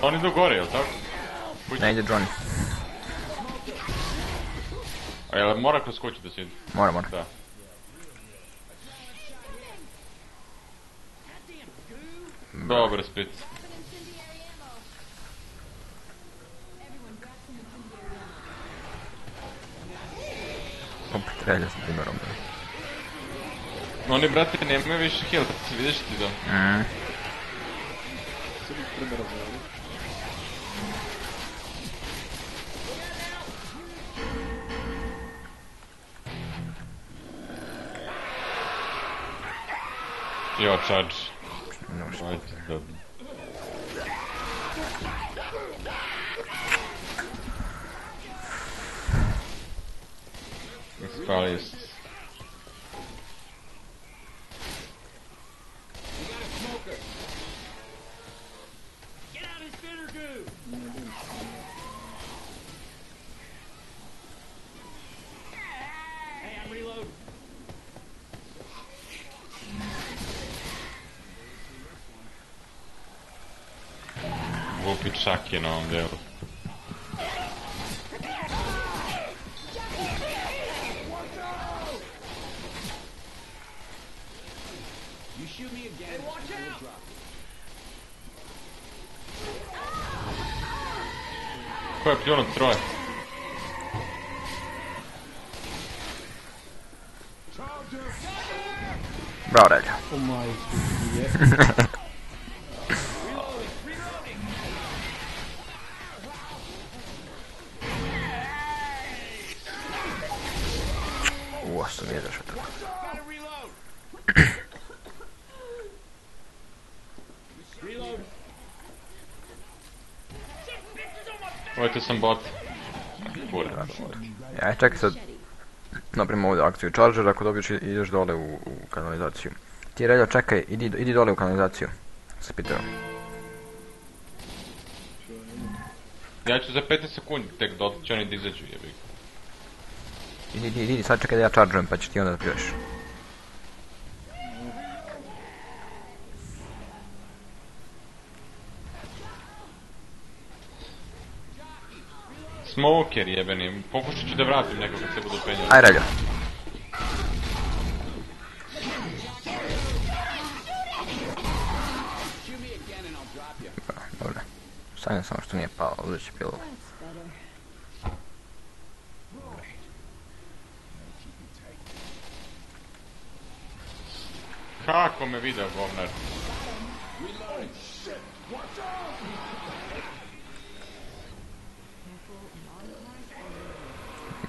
On idu gore, jel tako? Ne ide Johnny. A jel mora kroz kuću da se ide? Mora. Da. Dobar split. Opet relja s primerom. Oni, brate, nemaju više heal, vidiš ti da? Jo, charge. Ajde, dobro. Spalist. Glupi čak je na ovom delu. Ko je pljunut troje? Bravo, relja. O majku, je. Sam je došao tako. Ovdje sam bot. Kure. Ja, čekaj sad. Napravimo ovdje akciju Charger, ako dobiješ ideš dole u kanalizaciju. Ti relja, čekaj, idi dole u kanalizaciju. Se pitao. Ja ću za 15 sekundi tek doći, oni da izađu, jebik. Idi, sad čekaj da ja chargerujem pa ćeš ti onda da pljuješ. Smoker jebeni, pokušat ću da vratim neko kad se budu penjali. Aj relja. Dobro. Sanjam samo što nije pao, ovdje će bilo. Kako me video, govnar?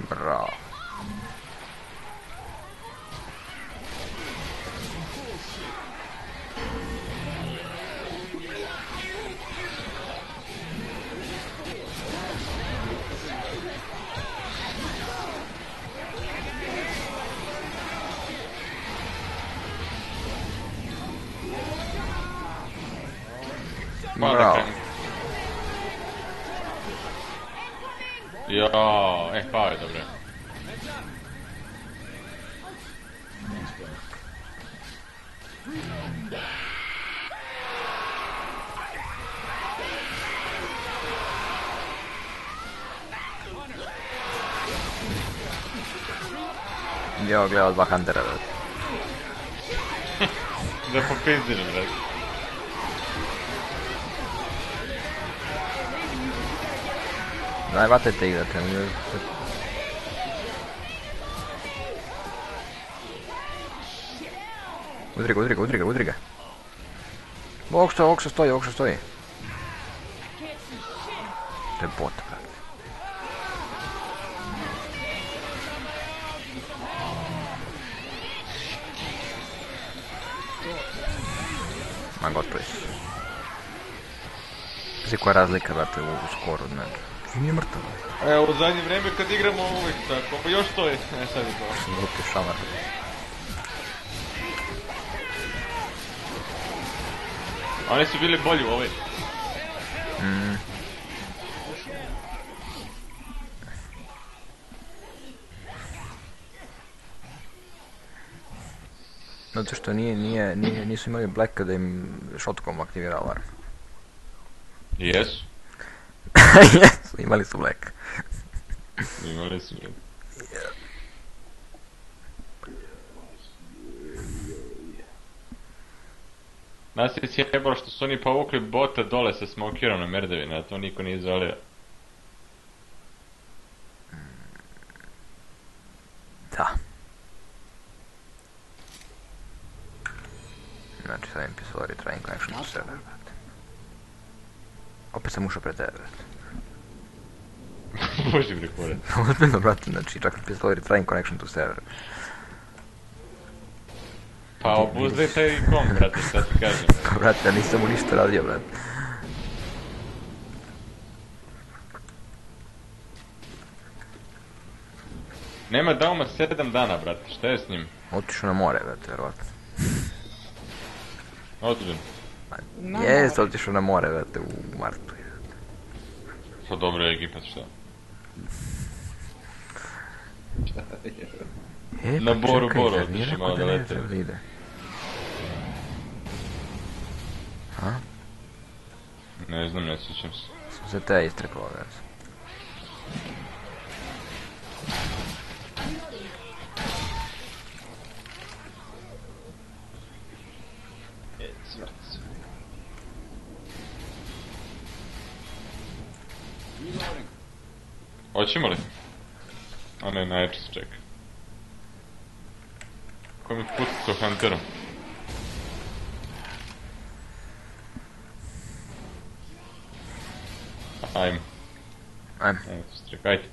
Bravo. Bravo. Jo, pao je, dobre. Jo, gledao dva Huntera. Da popizdiš, brate. Daj, vatajte igrate. Udri ga. Ovog što stoji. To je bot, brate. Ma gotovi su. Pazi koja razlika, brate, u skoru, znači. Nije mrtav. Evo, u zadnje vrijeme kad igramo uvijek tako, pa još stoji. Sad je to. Sam glupi šamar. Oni su bili bolji u ovoj. Zato što nisu imali Blacka da im shotcom aktivira alarm. Jesu. Jesu, imali su Black. Imali su. Nas je sjebalo što su oni povukli bota dole sa smokirom na merdevina, a to niko nije izvalio. Da. Znači sad im pisalo retrying connection to server, brate. Opet sam ušao pred tebe, brate. Boži bre kurac. Ozbiljno, brate, znači čak mi pisalo retrying connection to server. Pa obuzdaj taj kom, brate, šta ti kažem. Pa, brate, ja nisam mu ništa radio, brate. Nema Dauma 7 dana, brate, šta je s njim? Otišao na more, brate, vjerovatno. Ozbiljno. Jes, otišao na more, brate, u martu. Pa dobro je Egipat, šta? Na Boru Boru otišao malo da lete. Ide. A? Ne znam, ne sjećam se. Sam se te istrekao, brate. Hoćemo li? A ne, najjače se čeka. Ko mi pucao Hunterom? Ajmo. Ajmo. Ajmo se čeka, ajde.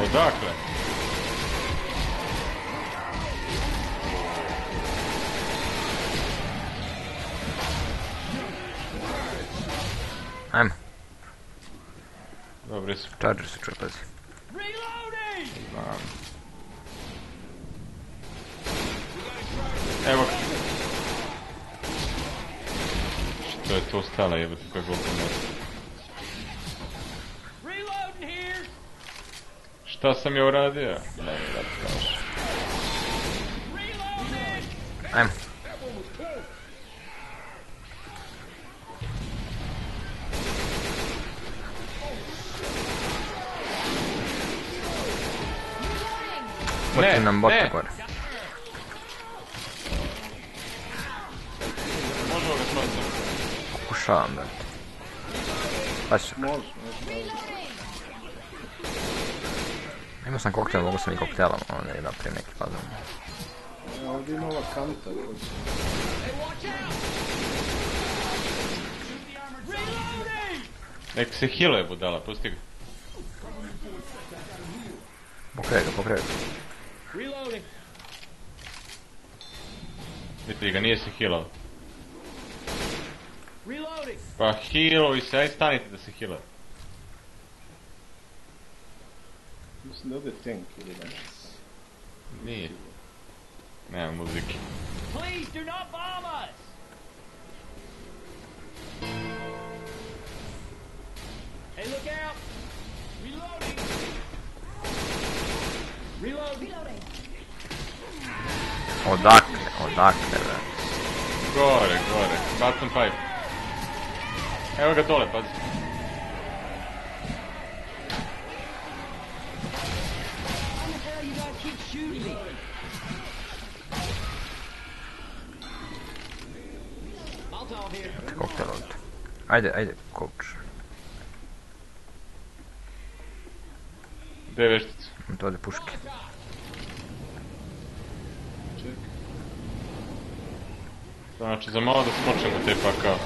Odakle? Ajmo. Dobri su. Charger se čuje, pazi. Znam. Evo ga. Što je to stala, jebate koja glupa mjesta. Šta sam ja uradio? Ne, da ti kažeš. Ajmo. Boti nam bota gore. Možemo ga smatiti. Pokušavam, brate. Pazi se. Imao sam koktel, mogu sam i koktelom, ne napravim neki pazom. Ovdje ima ova kanta. Nek se healuje budala, pusti ga. Pokrej ga. Vidi ga, nije se healao. Pa healuj se, aj stanite da se healuje. Mislim da ovdje tank ili da. Nije. Nema muzike. Please do not bomb us! Hey, look out! Reloading! Reloading! Odakle, brate. Gore. Bacam pipe. Evo ga dole, pazi. How the hell you guys keep shooting me? Molotov here. Koktel ovdje. Ajde, coach. Gde je veštica? Imam to ovdje puške. To znači za malo da skočemo te pa kao.